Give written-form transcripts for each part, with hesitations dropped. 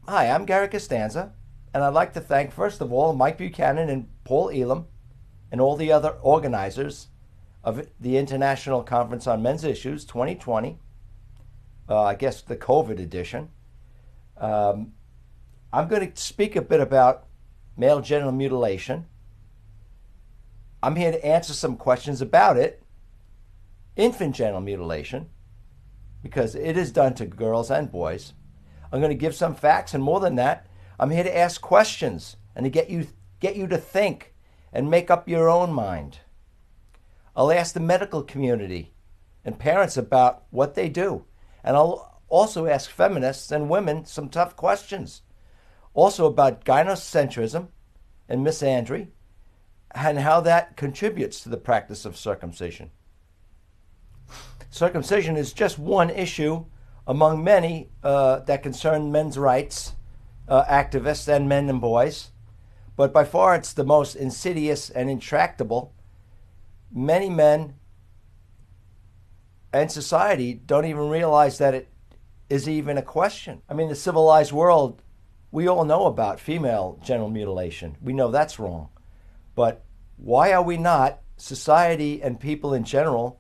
Hi, I'm Gary Costanza, and I'd like to thank, first of all, Mike Buchanan and Paul Elam and all the other organizers of the International Conference on Men's Issues 2020, I guess the COVID edition. I'm going to speak a bit about male genital mutilation. I'm here to answer some questions about it, infant genital mutilation, because it is done to girls and boys. I'm going to give some facts, and more than that, I'm here to ask questions and to get you to think and make up your own mind. I'll ask the medical community and parents about what they do, and I'll also ask feminists and women some tough questions, also about gynocentrism and misandry, and how that contributes to the practice of circumcision. Circumcision is just one issue among many that concern men's rights activists and men and boys, but by far it's the most insidious and intractable. Many men and society don't even realize that it is even a question. I mean, the civilized world, we all know about female genital mutilation. We know that's wrong. But why are we not, society and people in general,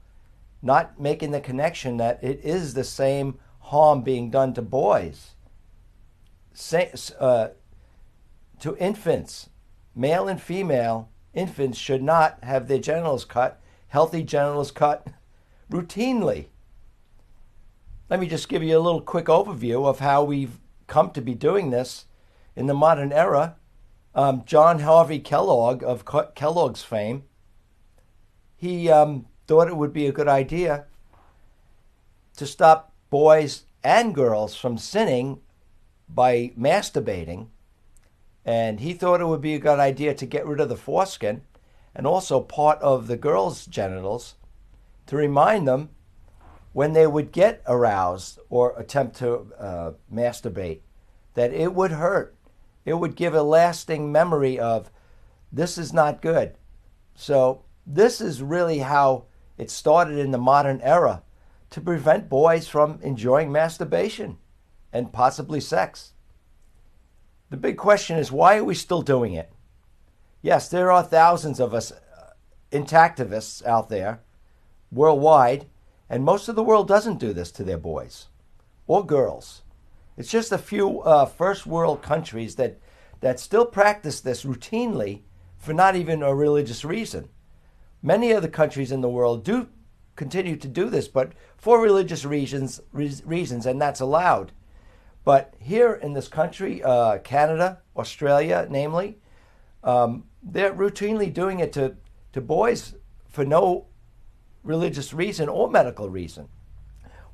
not making the connection that it is the same harm being done to boys, to infants? Male and female infants should not have their genitals cut, healthy genitals cut, routinely. Let me just give you a little quick overview of how we've come to be doing this in the modern era. John Harvey Kellogg of Kellogg's fame, he thought it would be a good idea to stop boys and girls from sinning by masturbating. And he thought it would be a good idea to get rid of the foreskin and also part of the girls' genitals to remind them when they would get aroused or attempt to masturbate that it would hurt. It would give a lasting memory of this is not good. So this is really how it started in the modern era, to prevent boys from enjoying masturbation and possibly sex. The big question is, why are we still doing it? Yes, there are thousands of us intactivists out there worldwide, and most of the world doesn't do this to their boys or girls. It's just a few first world countries that still practice this routinely for not even a religious reason. Many other countries in the world do continue to do this, but for religious reasons, and that's allowed. But here in this country, Canada, Australia, namely, they're routinely doing it to boys for no religious reason or medical reason.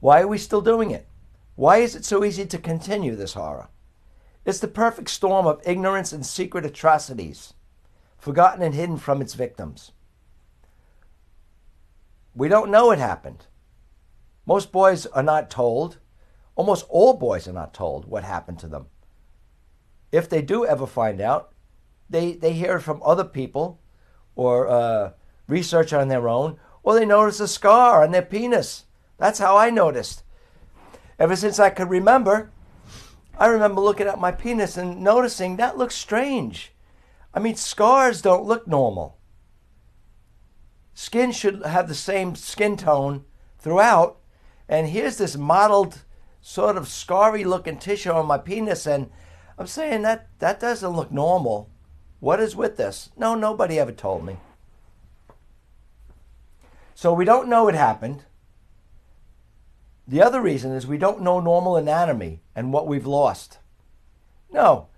Why are we still doing it? Why is it so easy to continue this horror? It's the perfect storm of ignorance and secret atrocities, forgotten and hidden from its victims. We don't know it happened. Most boys are not told. Almost all boys are not told what happened to them. If they do ever find out, they hear it from other people or research on their own, or they notice a scar on their penis. That's how I noticed. Ever since I could remember, I remember looking at my penis and noticing that looks strange. I mean, scars don't look normal. Skin should have the same skin tone throughout, and here's this mottled, sort of scarry looking tissue on my penis, and I'm saying that doesn't look normal. What is with this? No, nobody ever told me. So we don't know it happened. The other reason is we don't know normal anatomy and what we've lost. No,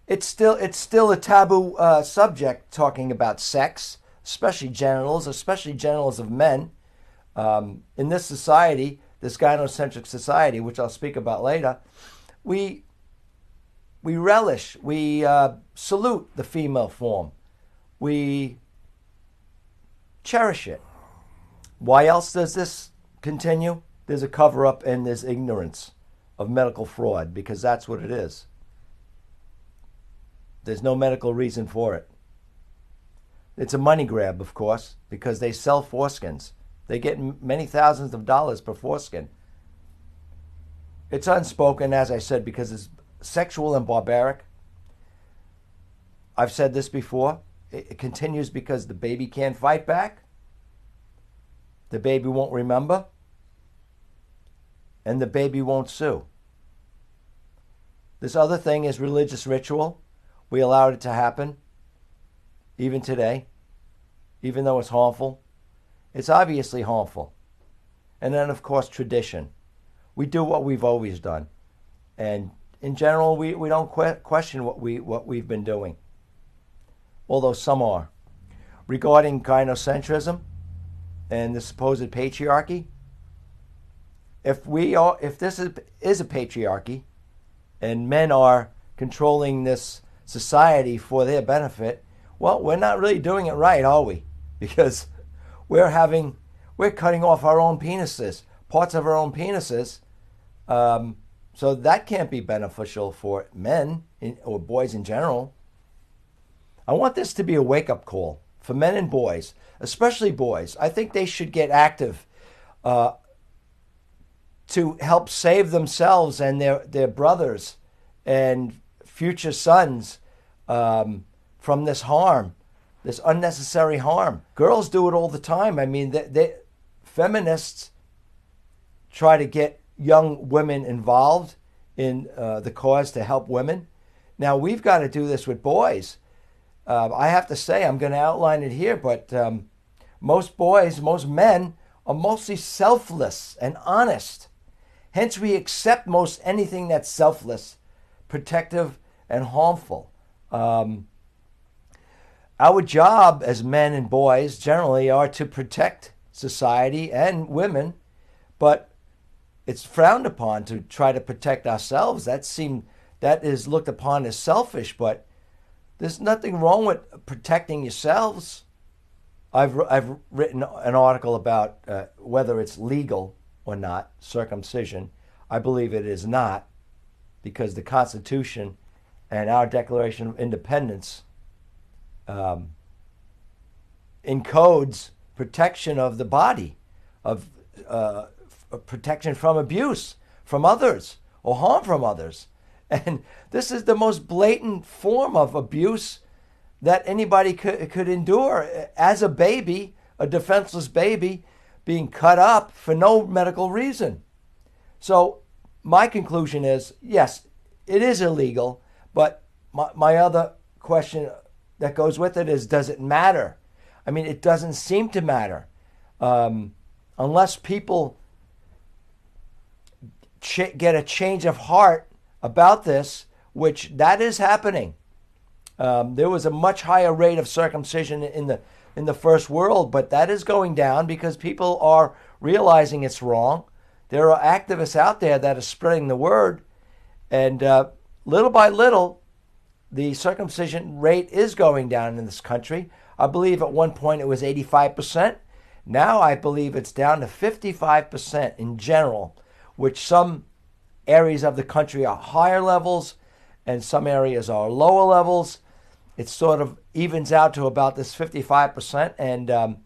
it's still a taboo subject, talking about sex, especially genitals of men. In this society, this gynocentric society, which I'll speak about later, we relish, we salute the female form. We cherish it. Why else does this continue? There's a cover-up and there's ignorance of medical fraud, because that's what it is. There's no medical reason for it. It's a money grab, of course, because they sell foreskins. They get many thousands of dollars per foreskin. It's unspoken, as I said, because it's sexual and barbaric. I've said this before. It continues because the baby can't fight back. The baby won't remember. And the baby won't sue. This other thing is religious ritual. We allowed it to happen, even today, even though it's harmful. It's obviously harmful. And then, of course, tradition. We do what we've always done. And in general, we don't question what we've been doing, although some are. Regarding gynocentrism and the supposed patriarchy, if this is a patriarchy, and men are controlling this society for their benefit, well, we're not really doing it right, are we? Because we're cutting off our own penises, parts of our own penises. So that can't be beneficial for men or boys in general. I want this to be a wake-up call for men and boys, especially boys. I think they should get active to help save themselves and their brothers and future sons from this harm, this unnecessary harm. Girls do it all the time. I mean, feminists try to get young women involved in the cause to help women. Now, we've got to do this with boys. I have to say, I'm going to outline it here, but most boys, most men are mostly selfless and honest. Hence, we accept most anything that's selfless, protective, and harmful. Our job as men and boys generally are to protect society and women, but it's frowned upon to try to protect ourselves. That is looked upon as selfish, but there's nothing wrong with protecting yourselves. I've written an article about whether it's legal or not, circumcision. I believe it is not, because the Constitution and our Declaration of Independence encodes protection of the body, of protection from abuse from others or harm from others. And this is the most blatant form of abuse that anybody could endure. As a baby, a defenseless baby, being cut up for no medical reason. So my conclusion is, yes, it is illegal, but my other question that goes with it is, does it matter? I mean, it doesn't seem to matter. Unless people get a change of heart about this, which that is happening. There was a much higher rate of circumcision in the first world, but that is going down because people are realizing it's wrong. There are activists out there that are spreading the word, and little by little, the circumcision rate is going down in this country. I believe at one point it was 85%. Now I believe it's down to 55% in general, which some areas of the country are higher levels and some areas are lower levels. It sort of evens out to about this 55%, and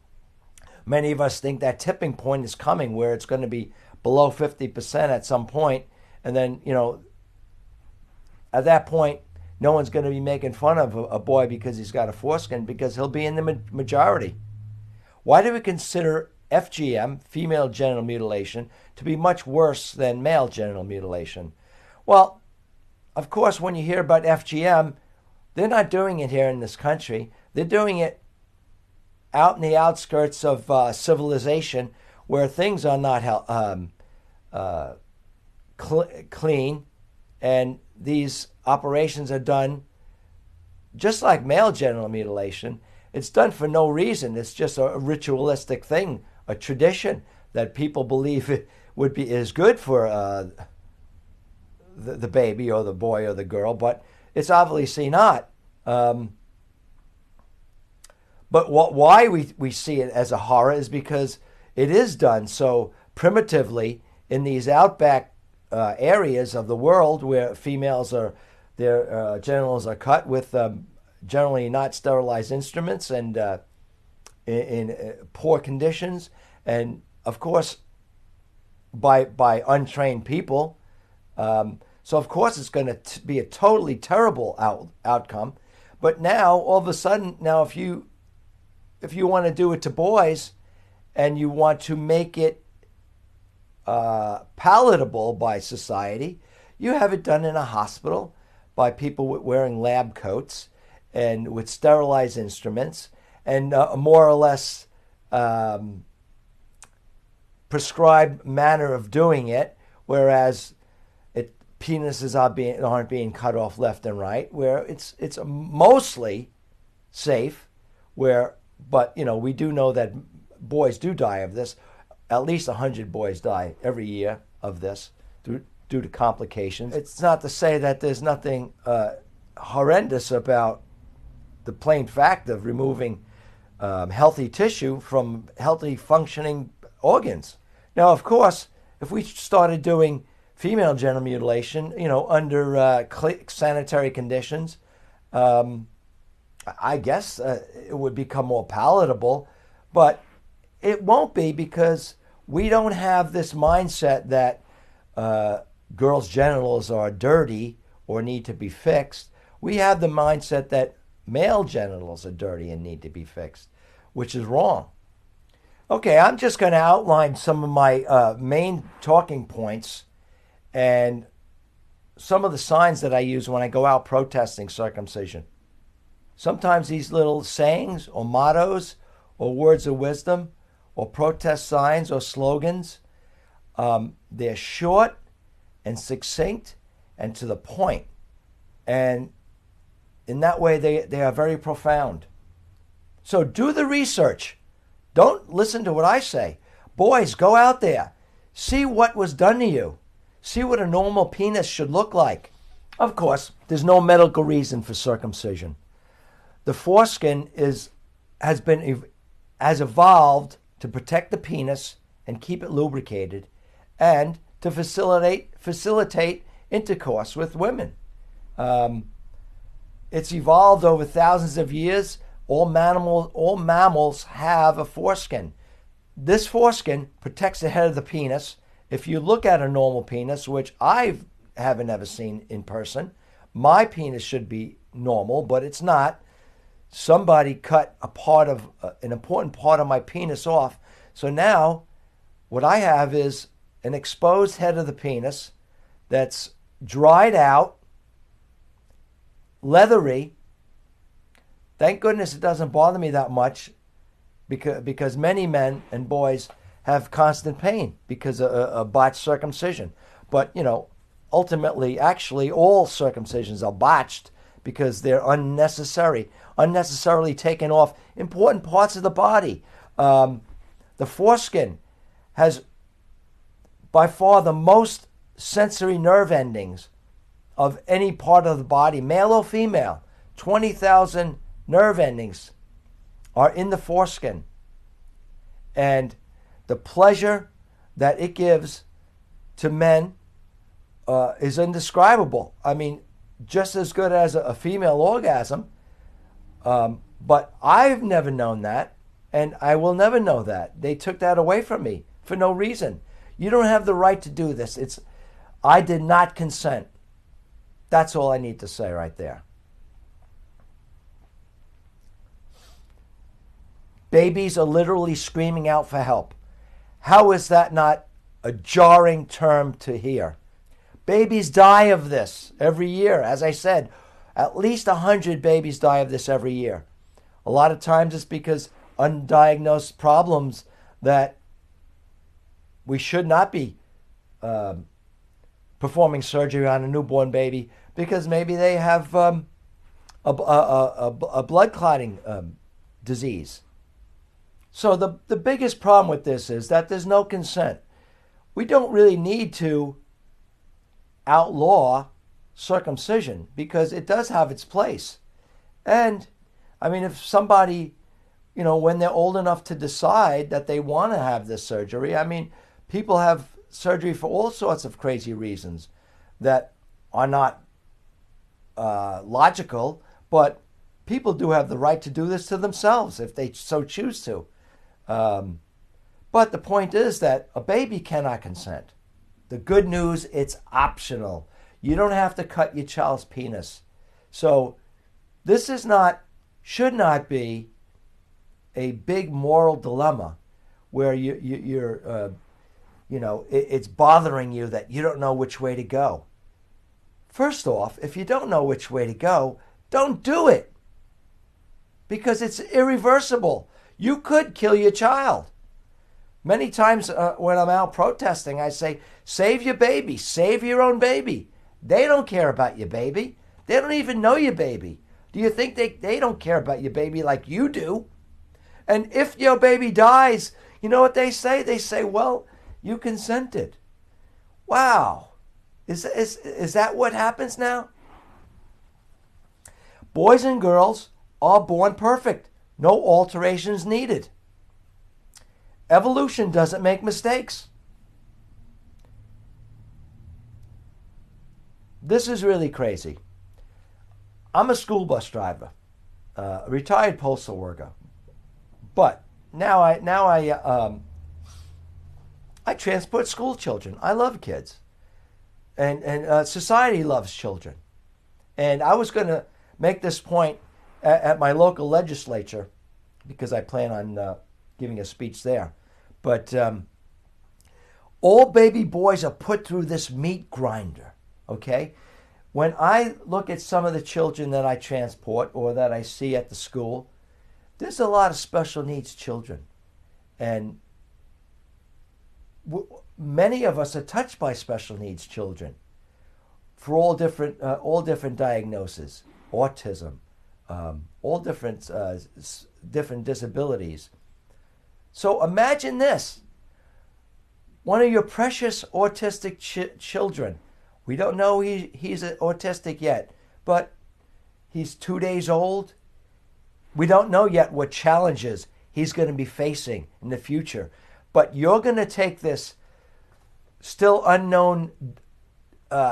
many of us think that tipping point is coming where it's going to be below 50% at some point, and then, at that point, no one's going to be making fun of a boy because he's got a foreskin, because he'll be in the majority. Why do we consider FGM, female genital mutilation, to be much worse than male genital mutilation? Well, of course, when you hear about FGM, they're not doing it here in this country. They're doing it out in the outskirts of civilization, where things are not clean, and these operations are done just like male genital mutilation. It's done for no reason. It's just a ritualistic thing, a tradition that people believe is good for the baby or the boy or the girl, but it's obviously not. But why we see it as a horror is because it is done so primitively in these outback areas of the world where females their genitals are cut with generally not sterilized instruments and in poor conditions, and of course by untrained people. So, of course, it's going to be a totally terrible outcome. But now, all of a sudden, now if you want to do it to boys and you want to make it palatable by society, you have it done in a hospital by people wearing lab coats and with sterilized instruments and a more or less prescribed manner of doing it, whereas penises aren't being cut off left and right, where it's mostly safe. But we do know that boys do die of this. At least 100 boys die every year of this due to complications. It's not to say that there's nothing horrendous about the plain fact of removing healthy tissue from healthy functioning organs. Now, of course, if we started doing female genital mutilation, under sanitary conditions, I guess it would become more palatable, but it won't be, because we don't have this mindset that girls' genitals are dirty or need to be fixed. We have the mindset that male genitals are dirty and need to be fixed, which is wrong. Okay, I'm just going to outline some of my main talking points and some of the signs that I use when I go out protesting circumcision. Sometimes these little sayings or mottos or words of wisdom or protest signs or slogans, they're short and succinct and to the point. And in that way, they are very profound. So do the research. Don't listen to what I say. Boys, go out there. See what was done to you. See what a normal penis should look like. Of course, there's no medical reason for circumcision. The foreskin has evolved to protect the penis and keep it lubricated, and to facilitate intercourse with women. It's evolved over thousands of years. All mammals have a foreskin. This foreskin protects the head of the penis. If you look at a normal penis, which I haven't ever seen in person, my penis should be normal, but it's not. Somebody cut an important part of my penis off. So now what I have is an exposed head of the penis that's dried out, leathery. Thank goodness it doesn't bother me that much, because many men and boys have constant pain because of a botched circumcision. But, ultimately, actually, all circumcisions are botched because they're unnecessarily taking off important parts of the body. The foreskin has by far the most sensory nerve endings of any part of the body, male or female. 20,000 nerve endings are in the foreskin. And the pleasure that it gives to men is indescribable. I mean, just as good as a female orgasm. But I've never known that, and I will never know that. They took that away from me for no reason. You don't have the right to do this. I did not consent. That's all I need to say right there. Babies are literally screaming out for help. How is that not a jarring term to hear? Babies die of this every year. As I said, at least 100 babies die of this every year. A lot of times it's because undiagnosed problems that we should not be performing surgery on a newborn baby, because maybe they have a blood clotting disease. So the biggest problem with this is that there's no consent. We don't really need to outlaw circumcision, because it does have its place. And I mean, if somebody, when they're old enough to decide that they want to have this surgery, I mean, people have surgery for all sorts of crazy reasons that are not logical, but people do have the right to do this to themselves if they so choose to. But the point is that a baby cannot consent. The good news, it's optional. You don't have to cut your child's penis. So this should not be a big moral dilemma where it's bothering you that you don't know which way to go. First off, if you don't know which way to go, don't do it, because it's irreversible. You could kill your child. Many times when I'm out protesting, I say, save your baby, save your own baby. They don't care about your baby. They don't even know your baby. Do you think they don't care about your baby like you do? And if your baby dies, you know what they say? They say, well, you consented. Wow. Is that what happens now? Boys and girls are born perfect. No alterations needed. Evolution doesn't make mistakes. This is really crazy. I'm a school bus driver, a retired postal worker, but now I transport school children. I love kids, and society loves children. And I was going to make this point at my local legislature because I plan on giving a speech there. But all baby boys are put through this meat grinder, okay? When I look at some of the children that I transport or that I see at the school, there's a lot of special needs children. And many of us are touched by special needs children for all different diagnoses, autism, all different disabilities. So imagine this. One of your precious autistic children, we don't know he's autistic yet, but he's 2 days old. We don't know yet what challenges he's going to be facing in the future. But you're going to take this still unknown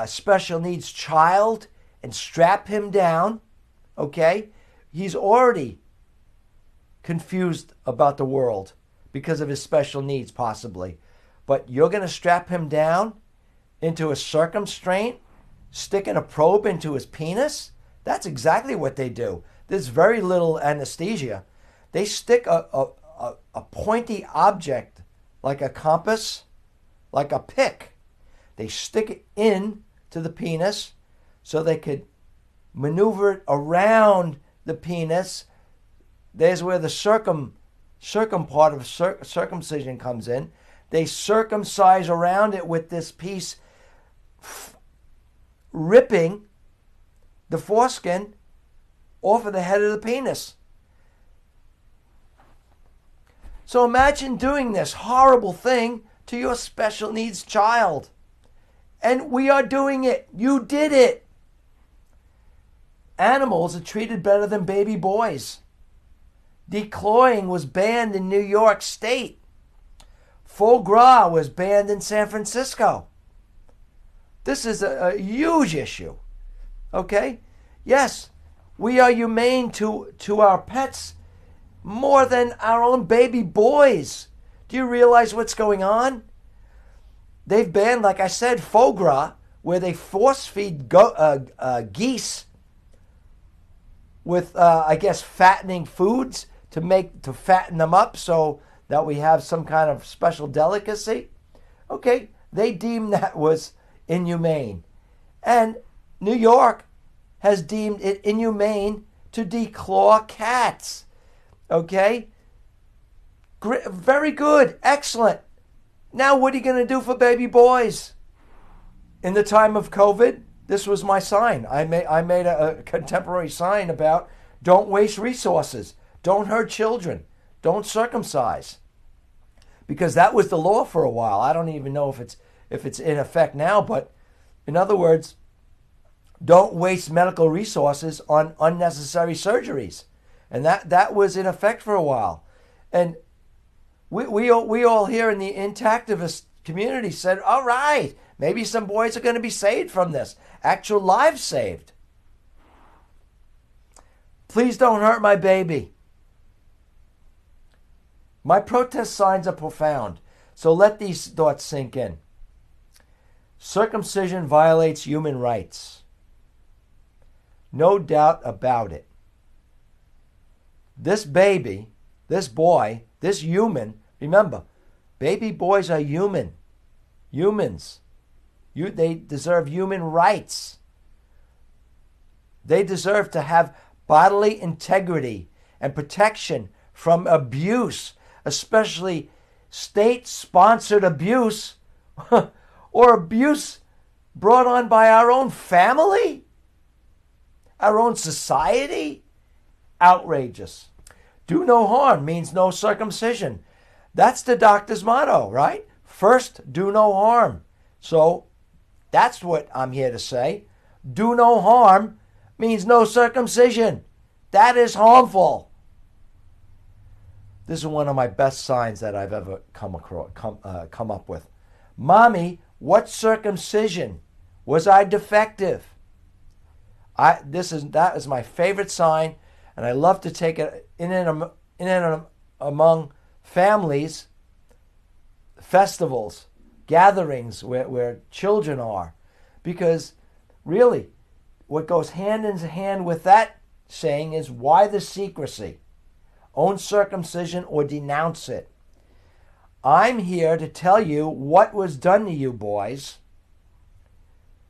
special needs child and strap him down, okay? He's already confused about the world because of his special needs, possibly. But you're going to strap him down into a circumstraint, sticking a probe into his penis? That's exactly what they do. There's very little anesthesia. They stick a pointy object like a compass, like a pick. They stick it in to the penis so they could maneuver it around the penis. There's where the circum part of circumcision comes in. They circumcise around it with this piece, ripping the foreskin off of the head of the penis. So imagine doing this horrible thing to your special needs child. And we are doing it. You did it. Animals are treated better than baby boys. Declawing was banned in New York State. Foie gras was banned in San Francisco. This is a huge issue. Okay? Yes, we are humane to our pets more than our own baby boys. Do you realize what's going on? They've banned, like I said, foie gras, where they force feed geese with, I guess, fattening foods to fatten them up so that we have some kind of special delicacy. Okay, they deemed that was inhumane. And New York has deemed it inhumane to declaw cats. Okay? Very good. Excellent. Now what are you going to do for baby boys? In the time of COVID, this was my sign. I made a contemporary sign about don't waste resources. Don't hurt children. Don't circumcise. Because that was the law for a while. I don't even know if it's in effect now, but in other words, don't waste medical resources on unnecessary surgeries. And that was in effect for a while. And we all here in the intactivist community said, all right, maybe some boys are going to be saved from this. Actual lives saved. Please don't hurt my baby. My protest signs are profound. So let these thoughts sink in. Circumcision violates human rights. No doubt about it. This baby, this boy, this human, remember, baby boys are human. Humans. They deserve human rights. They deserve to have bodily integrity and protection from abuse, especially state-sponsored abuse or abuse brought on by our own family, our own society. Outrageous. Do no harm means no circumcision. That's the doctor's motto, right? First, do no harm. So that's what I'm here to say. Do no harm means no circumcision. That is harmful. This is one of my best signs that I've ever come up with. Mommy, what circumcision? Was I defective? That is my favorite sign, and I love to take it in and among families, festivals, gatherings where children are, because really, what goes hand in hand with that saying is, why the secrecy? Own circumcision or denounce it. I'm here to tell you what was done to you boys,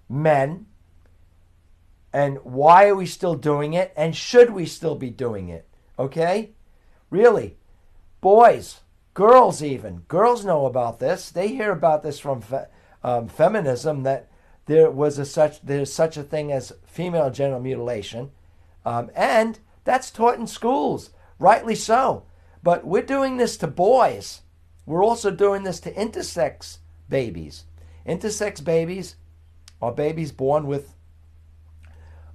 men, and why are we still doing it, and should we still be doing it, okay? Really, boys, girls even. Girls know about this. They hear about this from feminism, that there's such a thing as female genital mutilation, and that's taught in schools, rightly so. But we're doing this to boys. We're also doing this to intersex babies. Intersex babies are babies born with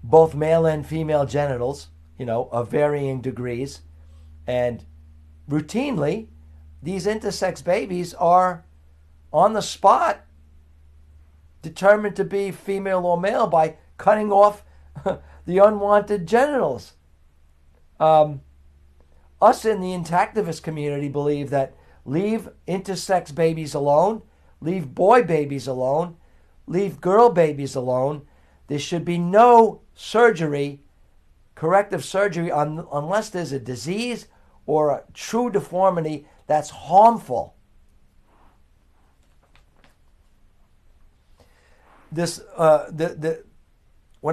both male and female genitals, of varying degrees. And routinely, these intersex babies are on the spot determined to be female or male by cutting off the unwanted genitals. Us in the intactivist community believe that leave intersex babies alone, leave boy babies alone, leave girl babies alone. There should be no surgery, corrective surgery, unless there's a disease or a true deformity that's harmful. When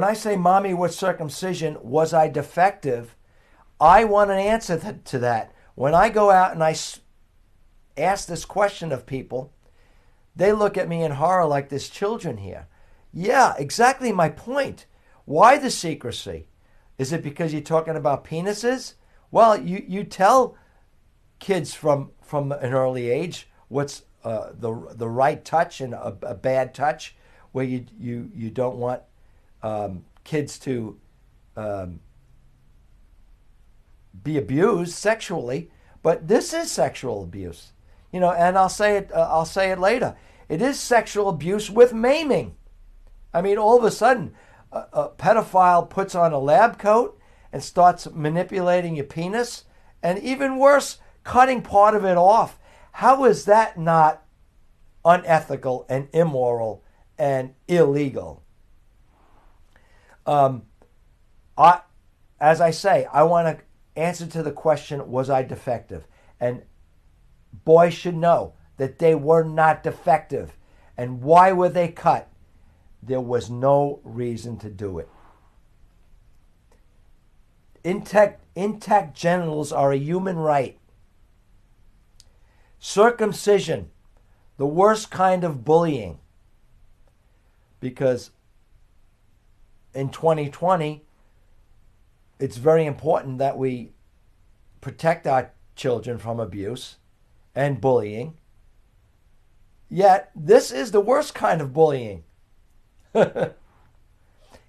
I say, Mommy, what circumcision? Was I defective? I want an answer to that. When I go out and I ask this question of people, they look at me in horror like there's children here. Yeah, exactly my point. Why the secrecy? Is it because you're talking about penises? Well, you tell kids from an early age what's the right touch and a bad touch, where you don't want kids to be abused sexually. But this is sexual abuse, and I'll say it later. It is sexual abuse with maiming. I mean, all of a sudden, a pedophile puts on a lab coat and starts manipulating your penis, and even worse, cutting part of it off. How is that not unethical and immoral and illegal? As I say, I want to answer to the question, was I defective? And boys should know that they were not defective. And why were they cut? There was no reason to do it. Intact genitals are a human right. Circumcision, the worst kind of bullying. Because in 2020, it's very important that we protect our children from abuse and bullying. Yet, this is the worst kind of bullying.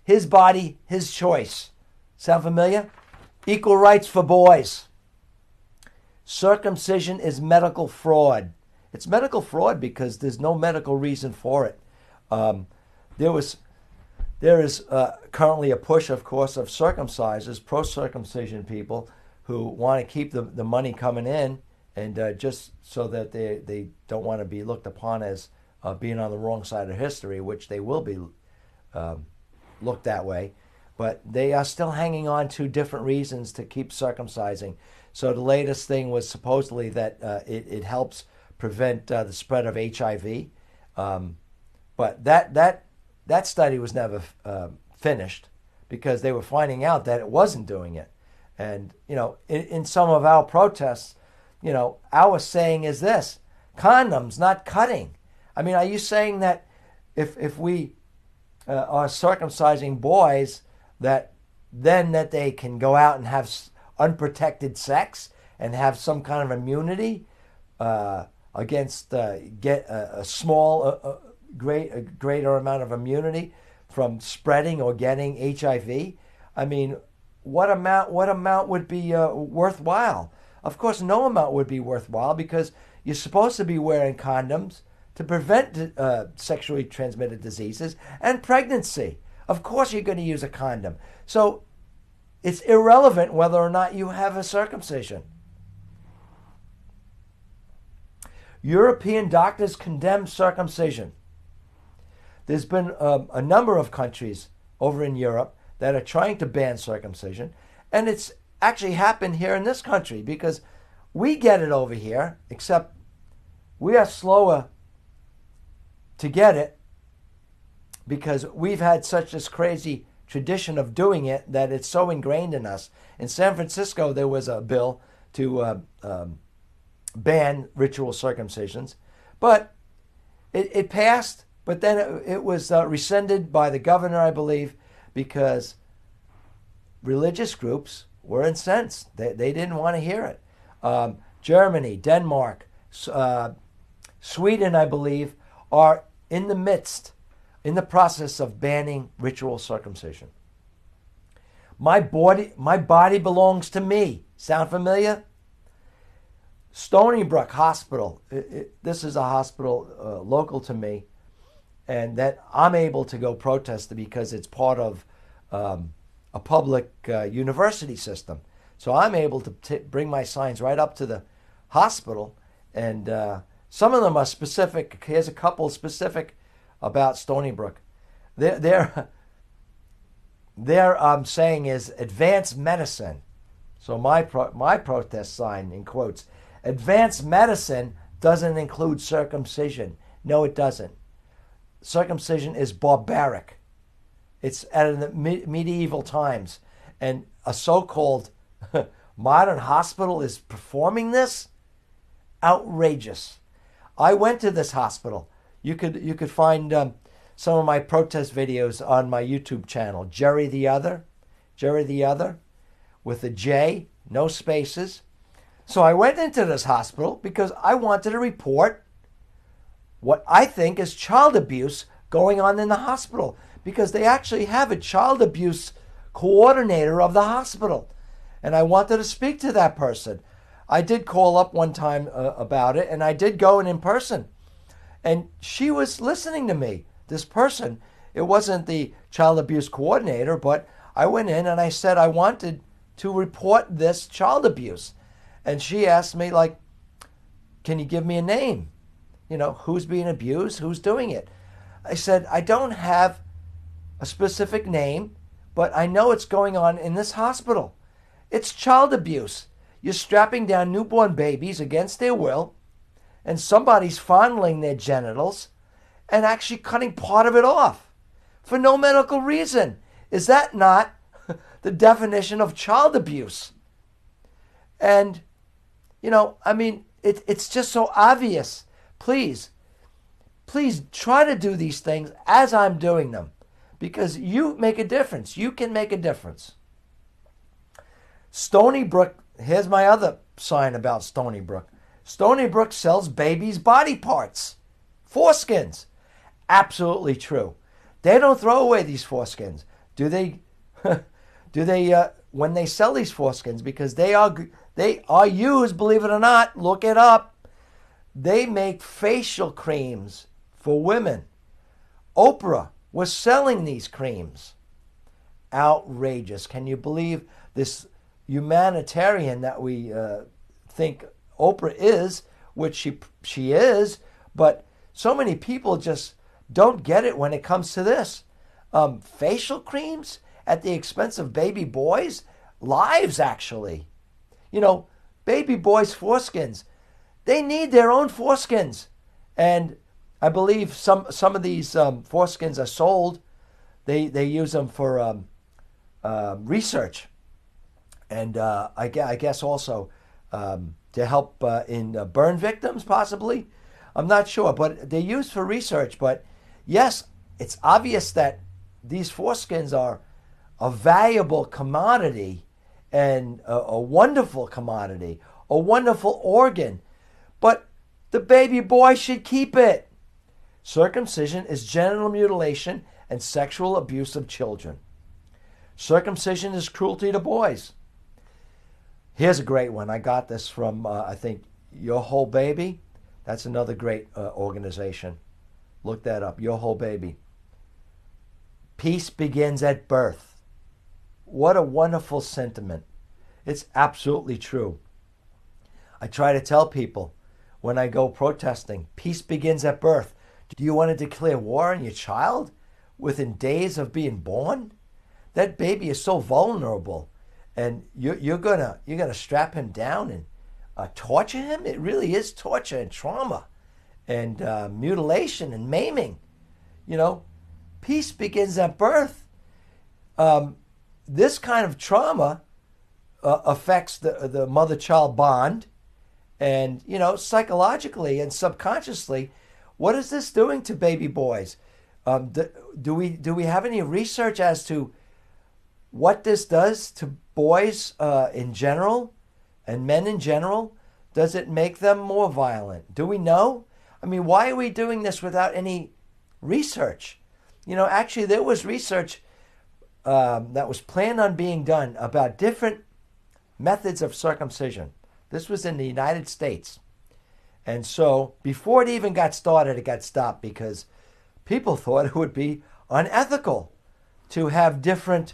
His body, his choice. Sound familiar? Equal rights for boys. Circumcision is medical fraud. It's medical fraud because there's no medical reason for it. There is currently a push, of course, of circumcisers, pro-circumcision people who want to keep the money coming in, and just so that they don't want to be looked upon as being on the wrong side of history, which they will be looked that way. But they are still hanging on to different reasons to keep circumcising. So the latest thing was supposedly that it helps prevent the spread of HIV. But that study was never finished because they were finding out that it wasn't doing it. And, in some of our protests, our saying is this: condoms, not cutting. I mean, are you saying that if we are circumcising boys, that they can go out and have unprotected sex and have some kind of immunity against get a small, greater amount of immunity from spreading or getting HIV? I mean, what amount would be worthwhile? Of course, no amount would be worthwhile because you're supposed to be wearing condoms to prevent sexually transmitted diseases and pregnancy. Of course you're going to use a condom. So it's irrelevant whether or not you have a circumcision. European doctors condemn circumcision. There's been a number of countries over in Europe that are trying to ban circumcision, and it's actually happened here in this country because we get it over here, except we are slower to get it because we've had such this crazy tradition of doing it that it's so ingrained in us. In San Francisco, there was a bill to ban ritual circumcisions, but it passed, but then it was rescinded by the governor, I believe, because religious groups were incensed. They didn't want to hear it. Germany, Denmark, Sweden, I believe, are in the process of banning ritual circumcision. My body belongs to me. Sound familiar? Stony Brook Hospital. This is a hospital local to me, and that I'm able to go protest because it's part of a public university system. So I'm able to bring my signs right up to the hospital, and some of them are specific. Here's a couple specific about Stony Brook. Their saying is advanced medicine. So my protest sign, in quotes, advanced medicine doesn't include circumcision. No, it doesn't. Circumcision is barbaric. It's at the medieval times. And a so-called modern hospital is performing this? Outrageous. I went to this hospital. You could find some of my protest videos on my YouTube channel, jerrytheother, with a J, no spaces. So I went into this hospital because I wanted to report what I think is child abuse going on in the hospital, because they actually have a child abuse coordinator of the hospital. And I wanted to speak to that person. I did call up one time about it, and I did go in person. And she was listening to me, this person. It wasn't the child abuse coordinator, but I went in and I said I wanted to report this child abuse. And she asked me, like, can you give me a name? Who's being abused? Who's doing it? I said, I don't have a specific name, but I know it's going on in this hospital. It's child abuse. You're strapping down newborn babies against their will, and somebody's fondling their genitals and actually cutting part of it off for no medical reason. Is that not the definition of child abuse? And, it's just so obvious. Please try to do these things as I'm doing them, because you make a difference. You can make a difference. Stony Brook, here's my other sign about Stony Brook. Stony Brook sells babies' body parts, foreskins. Absolutely true. They don't throw away these foreskins. Do they? When they sell these foreskins, because they are used, believe it or not, look it up. They make facial creams for women. Oprah was selling these creams. Outrageous. Can you believe this humanitarian that we think Oprah is, which she is, but so many people just don't get it when it comes to this. Facial creams at the expense of baby boys' lives, actually. You know, baby boys' foreskins, they need their own foreskins. And I believe some of these foreskins are sold. They use them for research. And I guess also to help in burn victims, possibly. I'm not sure, but they're used for research. But yes, it's obvious that these foreskins are a valuable commodity and a wonderful commodity, a wonderful organ. But the baby boy should keep it. Circumcision is genital mutilation and sexual abuse of children. Circumcision is cruelty to boys. Here's a great one. I got this from, I think, Your Whole Baby. That's another great organization. Look that up, Your Whole Baby. Peace begins at birth. What a wonderful sentiment. It's absolutely true. I try to tell people when I go protesting, peace begins at birth. Do you want to declare war on your child within days of being born? That baby is so vulnerable, and you're gonna strap him down and torture him. It really is torture and trauma, and mutilation and maiming. You know, peace begins at birth. This kind of trauma affects the mother-child bond, and you know, psychologically and subconsciously, what is this doing to baby boys? Do we have any research as to what this does to boys in general and men in general? Does it make them more violent? Do we know? I mean, why are we doing this without any research? You know, actually, there was research that was planned on being done about different methods of circumcision. This was in the United States. And so before it even got started, it got stopped because people thought it would be unethical to have different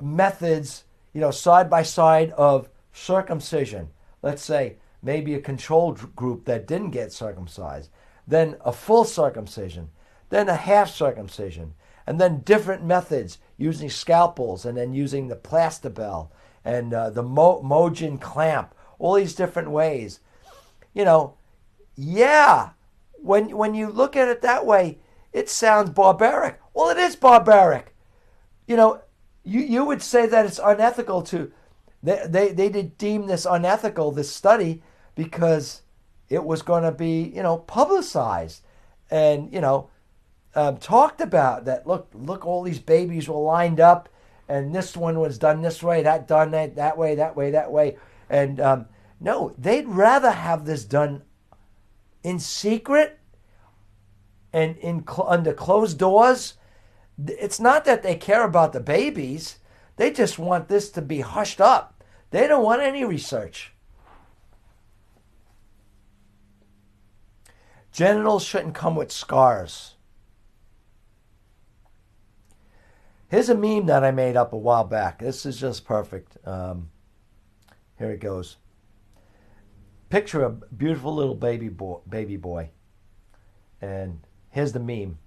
methods, you know, side by side of circumcision. Let's say maybe a control group that didn't get circumcised, then a full circumcision, then a half circumcision, and then different methods using scalpels and then using the plastibell and the Mogen clamp, all these different ways. You know, yeah, when you look at it that way, it sounds barbaric. Well, it is barbaric. You know, you would say that it's unethical to, they did deem this unethical, this study, because it was going to be, you know, publicized and, you know, talked about that. Look, all these babies were lined up and this one was done this way, that done that way. And no, they'd rather have this done in secret and under closed doors. It's not that they care about the babies. They just want this to be hushed up. They don't want any research. Genitals shouldn't come with scars. Here's a meme that I made up a while back. This is just perfect. Here it goes. Picture a beautiful little baby boy. And here's the meme.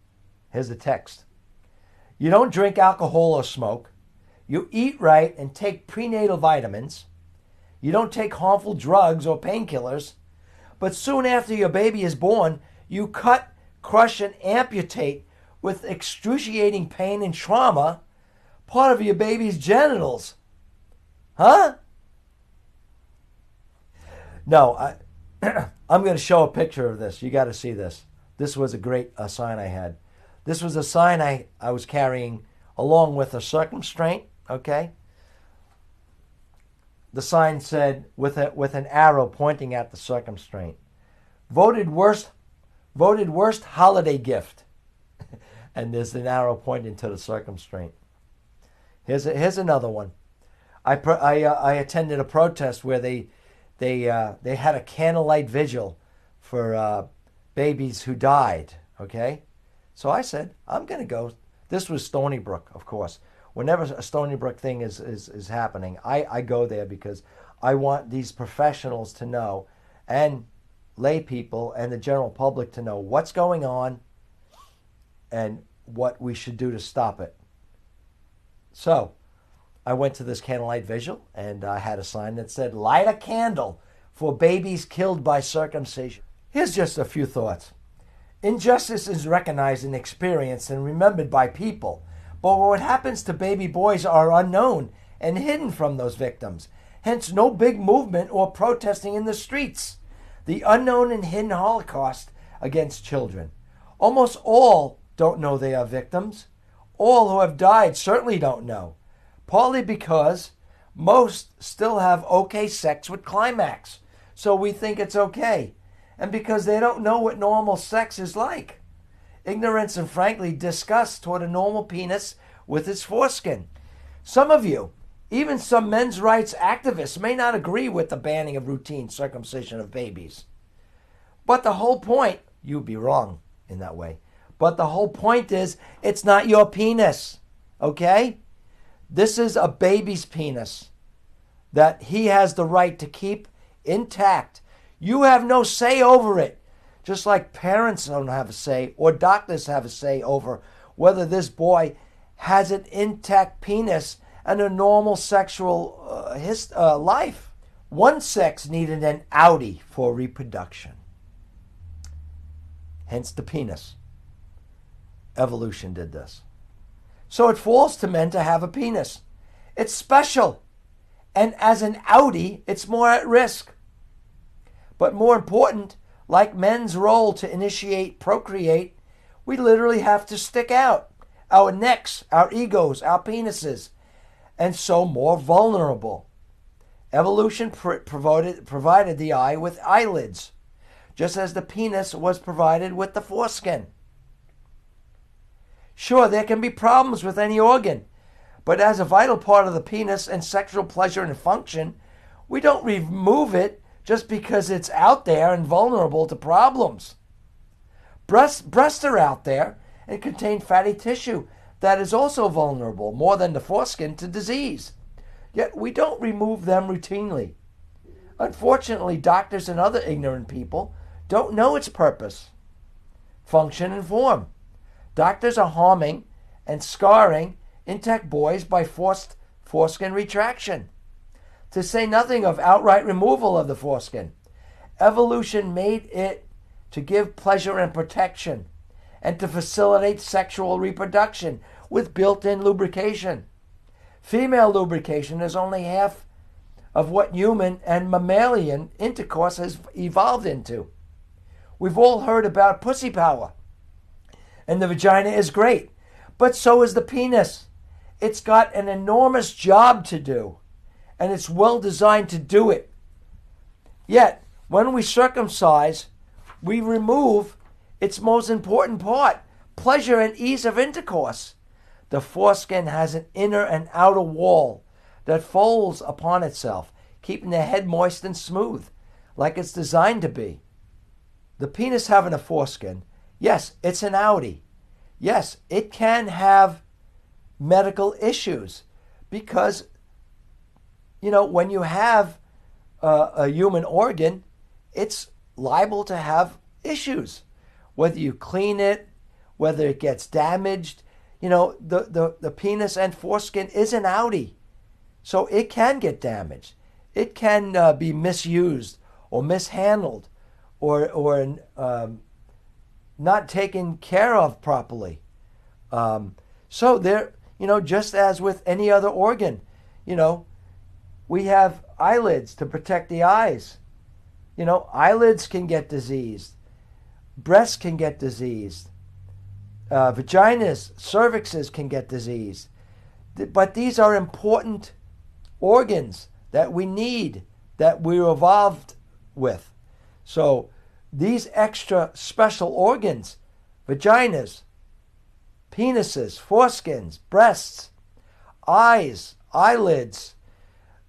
Here's the text. You don't drink alcohol or smoke. You eat right and take prenatal vitamins. You don't take harmful drugs or painkillers. But soon after your baby is born, you cut, crush, and amputate with excruciating pain and trauma part of your baby's genitals. Huh? No, I'm going to show a picture of this. You got to see this. This was a great sign I had. This was a sign I was carrying along with a circumstraint, okay? The sign said, with an arrow pointing at the circumstraint, voted worst holiday gift. And there's an arrow pointing to the circumstraint. Here's another one. I attended a protest where they had a candlelight vigil for babies who died, okay? So I said, I'm going to go. This was Stony Brook, of course. Whenever a Stony Brook thing is happening, I go there because I want these professionals to know. And lay people and the general public to know what's going on and what we should do to stop it. So I went to this candlelight vigil and I had a sign that said, "Light a candle for babies killed by circumcision." Here's just a few thoughts. Injustice is recognized and experienced and remembered by people, but what happens to baby boys are unknown and hidden from those victims. Hence, no big movement or protesting in the streets. The unknown and hidden Holocaust against children. Almost all don't know they are victims. All who have died certainly don't know, partly because most still have okay sex with climax, so we think it's okay, and because they don't know what normal sex is like. Ignorance and frankly disgust toward a normal penis with its foreskin. Some of you, even some men's rights activists, may not agree with the banning of routine circumcision of babies. But the whole point, you'd be wrong in that way, but the whole point is it's not your penis, okay? This is a baby's penis that he has the right to keep intact. You have no say over it, just like parents don't have a say or doctors have a say over whether this boy has an intact penis and a normal sexual life. One sex needed an outie for reproduction, hence the penis. Evolution did this. So it falls to men to have a penis. It's special. And as an outie, it's more at risk. But more important, like men's role to initiate, procreate, we literally have to stick out. Our necks, our egos, our penises. And so more vulnerable. Evolution provided the eye with eyelids, just as the penis was provided with the foreskin. Sure, there can be problems with any organ, but as a vital part of the penis and sexual pleasure and function, we don't remove it just because it's out there and vulnerable to problems. Breasts are out there and contain fatty tissue that is also vulnerable, more than the foreskin, to disease. Yet we don't remove them routinely. Unfortunately, doctors and other ignorant people don't know its purpose, function, and form. Doctors are harming and scarring intact boys by forced foreskin retraction, to say nothing of outright removal of the foreskin. Evolution made it to give pleasure and protection and to facilitate sexual reproduction with built-in lubrication. Female lubrication is only half of what human and mammalian intercourse has evolved into. We've all heard about pussy power. And the vagina is great, but so is the penis. It's got an enormous job to do, and it's well designed to do it. Yet, when we circumcise, we remove its most important part, pleasure and ease of intercourse. The foreskin has an inner and outer wall that folds upon itself, keeping the head moist and smooth, like it's designed to be. The penis having a foreskin, yes, it's an outie. Yes, it can have medical issues because, when you have a human organ, it's liable to have issues. Whether you clean it, whether it gets damaged, the penis and foreskin is an outie. So it can get damaged. It can be misused or mishandled or not taken care of properly. So there, just as with any other organ, we have eyelids to protect the eyes. Eyelids can get diseased. Breasts can get diseased. Vaginas, cervixes can get diseased. But these are important organs that we need, that we evolved with. So these extra special organs, vaginas, penises, foreskins, breasts, eyes, eyelids,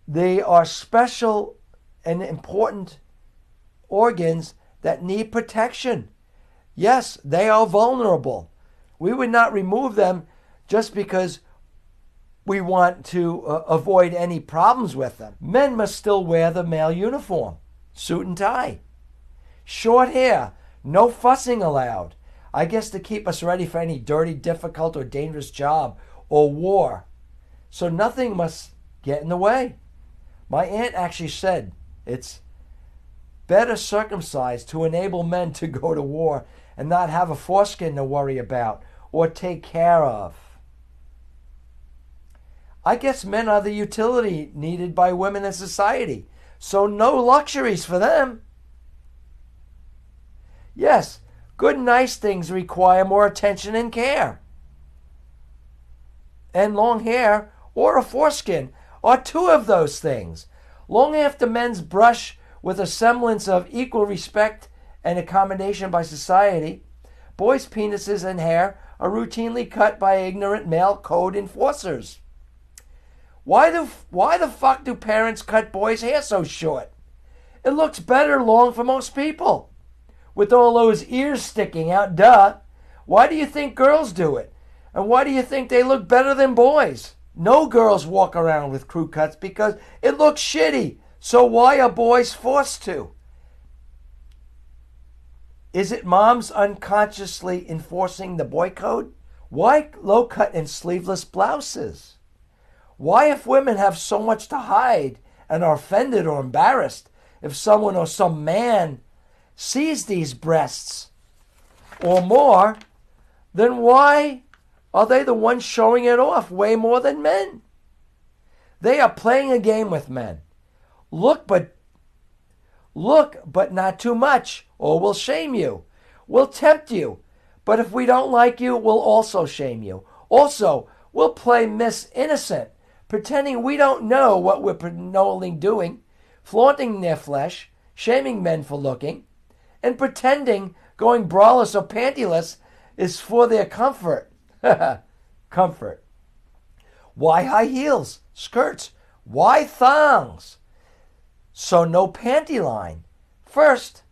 they are special and important organs that need protection. Yes, they are vulnerable. We would not remove them just because we want to avoid any problems with them. Men must still wear the male uniform, suit and tie. Short hair, no fussing allowed. I guess to keep us ready for any dirty, difficult, or dangerous job or war. So nothing must get in the way. My aunt actually said it's better circumcised to enable men to go to war and not have a foreskin to worry about or take care of. I guess men are the utility needed by women in society, so no luxuries for them. Yes, good, nice things require more attention and care. And long hair or a foreskin are two of those things. Long after men's brush with a semblance of equal respect and accommodation by society, boys' penises and hair are routinely cut by ignorant male code enforcers. Why the fuck do parents cut boys' hair so short? It looks better long for most people. With all those ears sticking out, duh. Why do you think girls do it? And why do you think they look better than boys? No girls walk around with crew cuts because it looks shitty. So why are boys forced to? Is it moms unconsciously enforcing the boy code? Why low cut and sleeveless blouses? Why, if women have so much to hide and are offended or embarrassed, if someone or some man sees these breasts or more, then why are they the ones showing it off way more than men? They are playing a game with men. Look, but not too much, or we'll shame you. We'll tempt you, but if we don't like you, we'll also shame you. Also, we'll play Miss Innocent, pretending we don't know what we're knowingly doing, flaunting their flesh, shaming men for looking, and pretending going braless or pantyless is for their comfort. Comfort. Why high heels, skirts? Why thongs? So no panty line. First,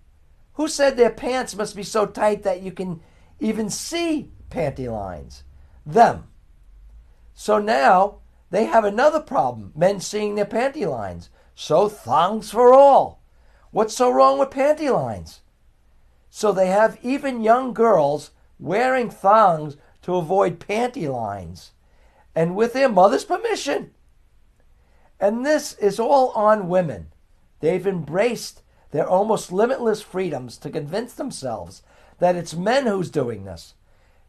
who said their pants must be so tight that you can even see panty lines? Them. So now they have another problem, men seeing their panty lines. So thongs for all. What's so wrong with panty lines? So they have even young girls wearing thongs to avoid panty lines, and with their mother's permission. And this is all on women. They've embraced their almost limitless freedoms to convince themselves that it's men who's doing this.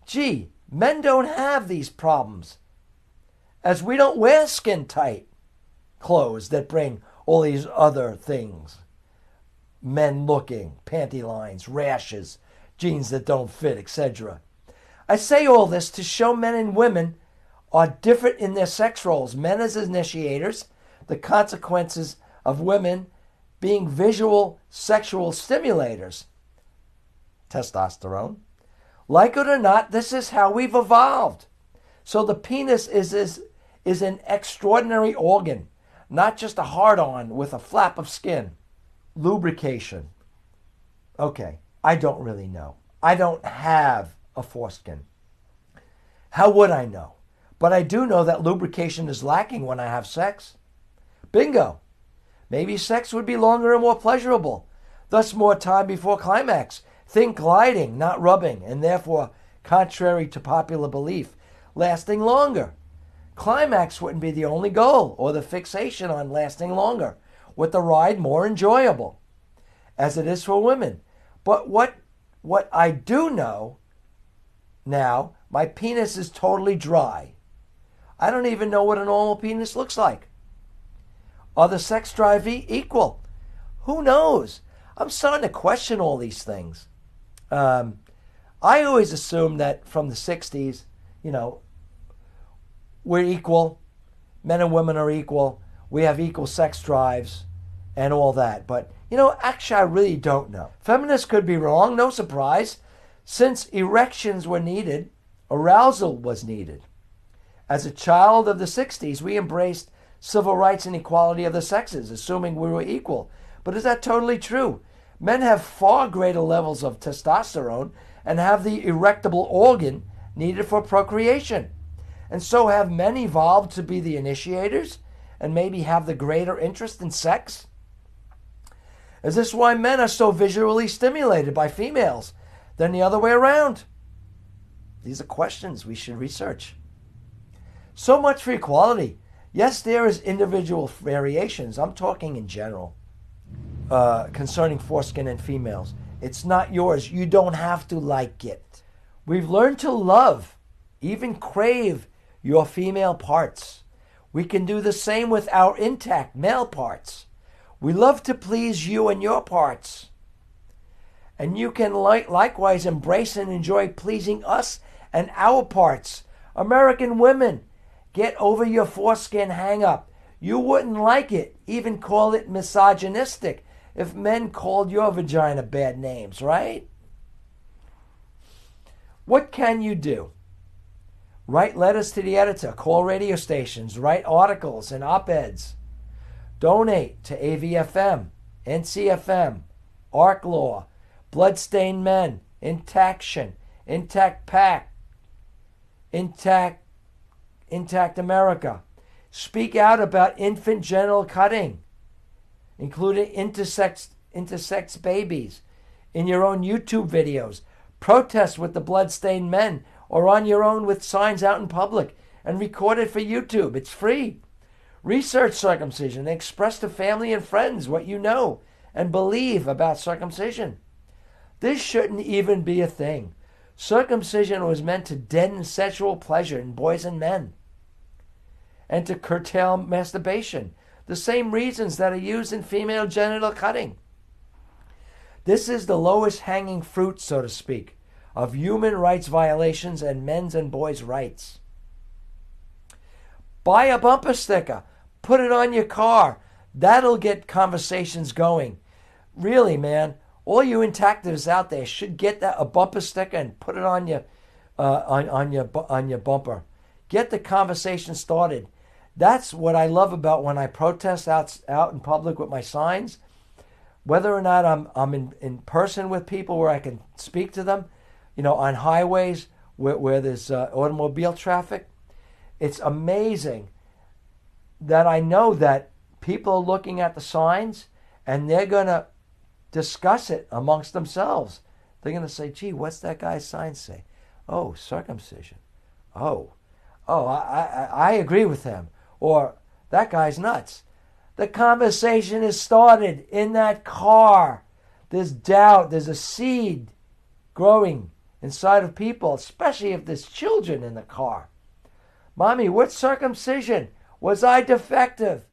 Gee, men don't have these problems, as we don't wear skin-tight clothes that bring all these other things. Men looking, panty lines, rashes, jeans that don't fit, etc. I say all this to show men and women are different in their sex roles. Men as initiators, the consequences of women being visual sexual stimulators. Testosterone. Like it or not, this is how we've evolved. So the penis is an extraordinary organ, not just a hard-on with a flap of skin. Lubrication. Okay, I don't really know. I don't have a foreskin. How would I know? But I do know that lubrication is lacking when I have sex. Bingo. Maybe sex would be longer and more pleasurable, thus more time before climax. Think gliding, not rubbing, and therefore, contrary to popular belief, lasting longer. Climax wouldn't be the only goal or the fixation on lasting longer, with the ride more enjoyable, as it is for women. But what I do know now, my penis is totally dry. I don't even know what a normal penis looks like. Are the sex drive equal? Who knows? I'm starting to question all these things. I always assumed that from the 60s, we're equal. Men and women are equal. We have equal sex drives and all that. But, actually, I really don't know. Feminists could be wrong, no surprise. Since erections were needed, arousal was needed. As a child of the 60s, we embraced civil rights and equality of the sexes, assuming we were equal. But is that totally true? Men have far greater levels of testosterone and have the erectable organ needed for procreation. And so have men evolved to be the initiators and maybe have the greater interest in sex? Is this why men are so visually stimulated by females than the other way around? These are questions we should research. So much for equality. Yes, there is individual variations. I'm talking in general concerning foreskin in females. It's not yours. You don't have to like it. We've learned to love, even crave, your female parts. We can do the same with our intact male parts. We love to please you and your parts. And you can likewise embrace and enjoy pleasing us and our parts. American women, get over your foreskin hang-up. You wouldn't like it, even call it misogynistic, if men called your vagina bad names, right? What can you do? Write letters to the editor, call radio stations, write articles and op-eds. Donate to AVFM, NCFM, ARC Law, Bloodstained Men, Intaction, Intact PAC, Intact America. Speak out about infant genital cutting, including intersex babies, in your own YouTube videos. Protest with the Bloodstained Men or on your own with signs out in public and record it for YouTube. It's free. Research circumcision and express to family and friends what you know and believe about circumcision. This shouldn't even be a thing. Circumcision was meant to deaden sexual pleasure in boys and men and to curtail masturbation, the same reasons that are used in female genital cutting. This is the lowest hanging fruit, so to speak, of human rights violations and men's and boys' rights. Buy a bumper sticker. Put it on your car. That'll get conversations going. Really, man, all you intactives out there should get a bumper sticker and put it on your bumper. Get the conversation started. That's what I love about when I protest out in public with my signs. Whether or not I'm in person with people where I can speak to them, on highways where there's automobile traffic. It's amazing that I know that people are looking at the signs and they're going to discuss it amongst themselves. They're going to say, gee, what's that guy's sign say? Oh, circumcision. I agree with him. Or that guy's nuts. The conversation is started in that car. There's doubt. There's a seed growing inside of people, especially if there's children in the car. Mommy, what's circumcision? Was I defective?